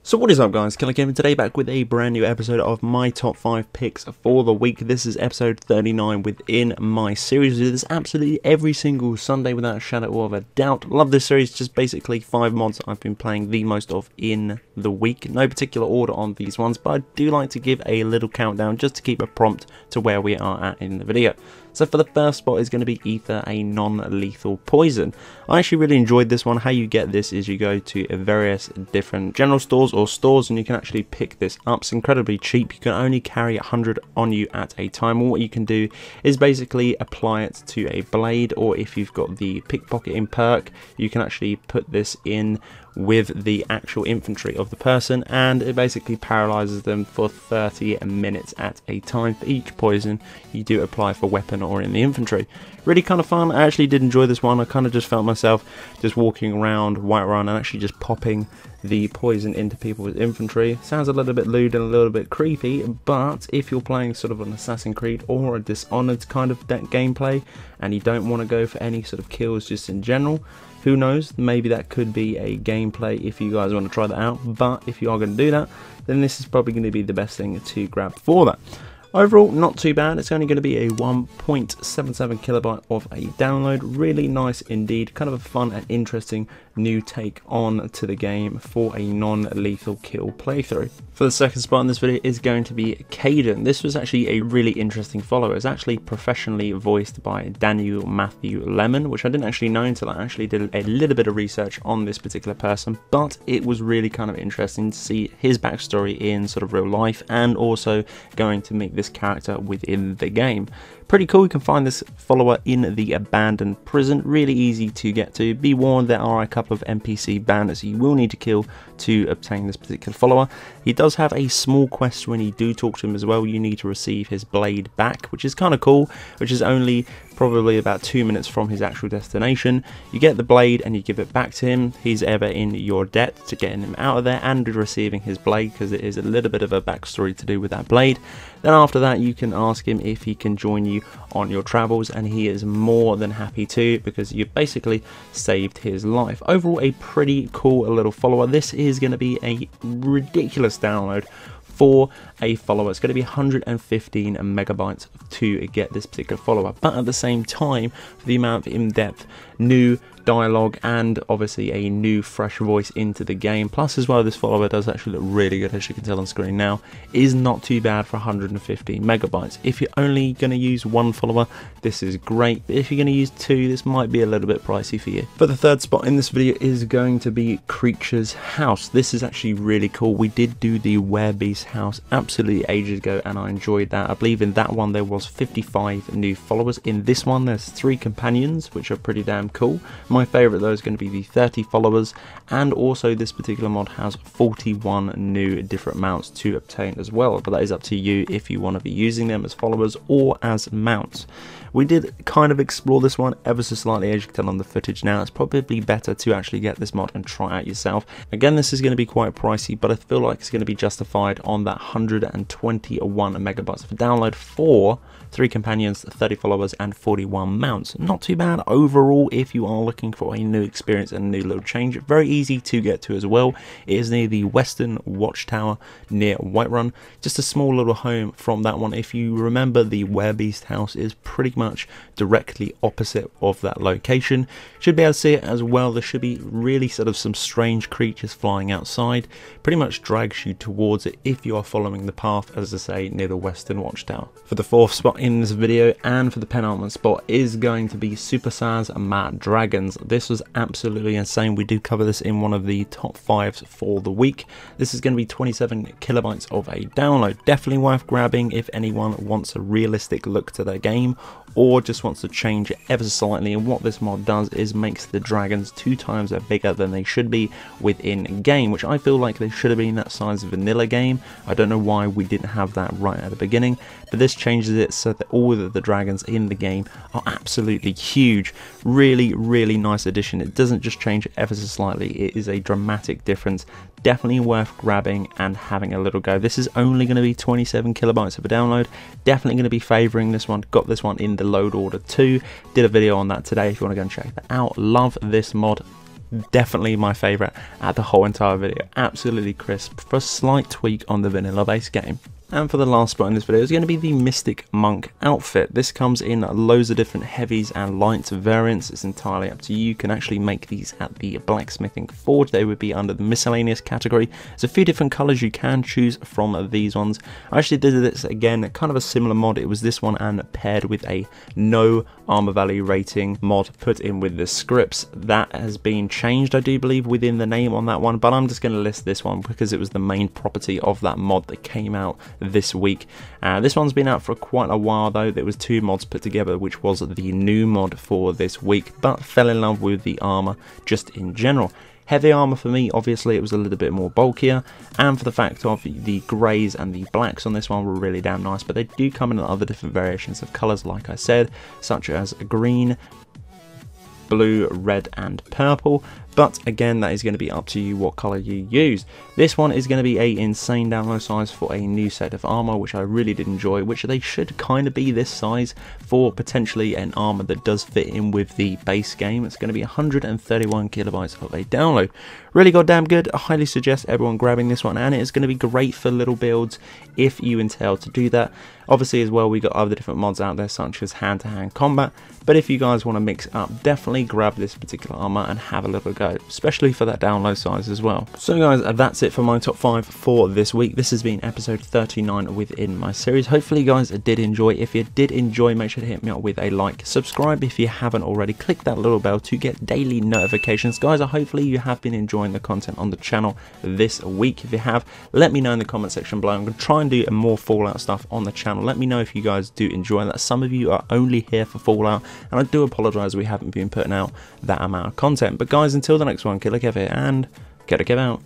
So what is up guys, Killerkev, today back with a brand new episode of my top 5 picks for the week. This is episode 39 within my series. We do this absolutely every single Sunday without a shadow of a doubt. Love this series, just basically 5 mods I've been playing the most of in the week. No particular order on these ones, but I do like to give a little countdown just to keep a prompt to where we are at in the video. So for the first spot is going to be Aether, a non-lethal poison. I actually really enjoyed this one. How you get this is you go to various different general stores or stores and you can actually pick this up. It's incredibly cheap. You can only carry 100 on you at a time. And what you can do is basically apply it to a blade, or if you've got the pickpocketing perk, you can actually put this in with the actual infantry of the person, and it basically paralyzes them for 30 minutes at a time for each poison you do apply for weapon or in the infantry. Really kind of fun. I actually did enjoy this one. I kind of just felt myself just walking around Whiterun and actually just popping the poison into people with infantry. Sounds a little bit lewd and a little bit creepy, but if you're playing sort of an Assassin's Creed or a Dishonored kind of gameplay and you don't want to go for any sort of kills just in general, who knows, maybe that could be a gameplay if you guys want to try that out. But if you are going to do that, then this is probably going to be the best thing to grab for that. Overall, not too bad. It's only going to be a 1.77 kilobyte of a download. Really nice indeed. Kind of a fun and interesting new take on to the game for a non-lethal kill playthrough. For the second spot in this video is going to be Caden. This was actually a really interesting follower. It's actually professionally voiced by Daniel Matthew Lemon, which I didn't actually know until I actually did a little bit of research on this particular person, but it was really kind of interesting to see his backstory in sort of real life and also going to meet this character within the game. Pretty cool. You can find this follower in the abandoned prison. Really easy to get to. Be warned, there are a couple of NPC bandits you will need to kill to obtain this particular follower. He does have a small quest when you do talk to him as well. You need to receive his blade back, which is kind of cool, which is only probably about 2 minutes from his actual destination. You get the blade and you give it back to him. He's ever in your debt to getting him out of there and receiving his blade, because it is a little bit of a backstory to do with that blade. Then after that you can ask him if he can join you on your travels, and he is more than happy to, because you've basically saved his life. Overall, a pretty cool little follower. This is going to be a ridiculous download for a follower. It's going to be 115 megabytes to get this particular follower, but at the same time, for the amount of in-depth new dialogue and obviously a new fresh voice into the game, plus as well this follower does actually look really good, as you can tell on screen now, is not too bad for 115 megabytes. If you're only going to use one follower, this is great, but if you're going to use two, this might be a little bit pricey for you. But the third spot in this video is going to be Creature's House. This is actually really cool. We did do the Werebeast house absolutely ages ago and I enjoyed that. I believe in that one there was 55 new followers. In this one there's 3 companions, which are pretty damn cool. My favourite though is going to be the 30 followers, and also this particular mod has 41 new different mounts to obtain as well, but that is up to you if you want to be using them as followers or as mounts. We did kind of explore this one ever so slightly, as you can tell on the footage now. It's probably better to actually get this mod and try out yourself. Again, this is going to be quite pricey, but I feel like it's going to be justified on that 121 megabytes of download for 3 companions, 30 followers and 41 mounts. Not too bad overall if you are looking for a new experience and a new little change. Very easy to get to as well. It is near the Western Watchtower near Whiterun. Just a small little home from that one. If you remember, the Werebeast house is pretty much directly opposite of that location. Should be able to see it as well. There should be really sort of some strange creatures flying outside. Pretty much drags you towards it if you are following the path, as I say, near the Western Watchtower. For the fourth spot in this video and for the penultimate spot is going to be Supersized Mad Dragons. This was absolutely insane. We do cover this in one of the top 5s for the week. This is going to be 27 kilobytes of a download. Definitely worth grabbing if anyone wants a realistic look to their game or just wants to change it ever so slightly. And what this mod does is makes the dragons 2 times bigger than they should be within game, which I feel like they should have been that size vanilla game. I don't know why we didn't have that right at the beginning, but this changes it so that all of the dragons in the game are absolutely huge. Really nice addition. It doesn't just change it ever so slightly, it is a dramatic difference. Definitely worth grabbing and having a little go. This is only going to be 27 kilobytes of a download. Definitely going to be favouring this one. Got this one in the load order too. Did a video on that today if you want to go and check that out. Love this mod. definitely my favourite at the whole entire video. Absolutely crisp for a slight tweak on the vanilla base game. And for the last spot in this video is going to be the Mystic Monk outfit. This comes in loads of different heavies and lights variants. It's entirely up to you. You can actually make these at the blacksmithing forge. They would be under the miscellaneous category. There's a few different colours you can choose from these ones. I actually did this again, kind of a similar mod. It was this one and paired with a no armor value rating mod put in with the scripts. That has been changed, I do believe, within the name on that one, but I'm just going to list this one because it was the main property of that mod that came out this week. This one's been out for quite a while though. There was 2 mods put together, which was the new mod for this week, but fell in love with the armor just in general. Heavy armor for me, obviously it was a little bit more bulkier, and for the fact of the greys and the blacks on this one were really damn nice, but they do come in other different variations of colors, like I said, such as green, blue, red and purple. But again, that is going to be up to you what colour you use. This one is going to be a insane download size for a new set of armour, which I really did enjoy, which they should kind of be this size for potentially an armour that does fit in with the base game. It's going to be 131 kilobytes of a download. Really goddamn good. I highly suggest everyone grabbing this one, and it is going to be great for little builds if you entail to do that. Obviously as well, we got other different mods out there such as hand-to-hand combat, but if you guys want to mix it up, definitely grab this particular armour and have a little go, especially for that download size as well. So guys, that's it for my top 5 for this week. This has been episode 39 within my series. Hopefully you guys did enjoy. If you did enjoy, make sure to hit me up with a like. Subscribe if you haven't already. Click that little bell to get daily notifications. Guys, hopefully you have been enjoying the content on the channel this week. If you have, let me know in the comment section below. I'm going to try and do more Fallout stuff on the channel. Let me know if you guys do enjoy that. Some of you are only here for Fallout, and I do apologise we haven't been putting out that amount of content. But guys, until the next one, Killerkev here, and Killerkev out.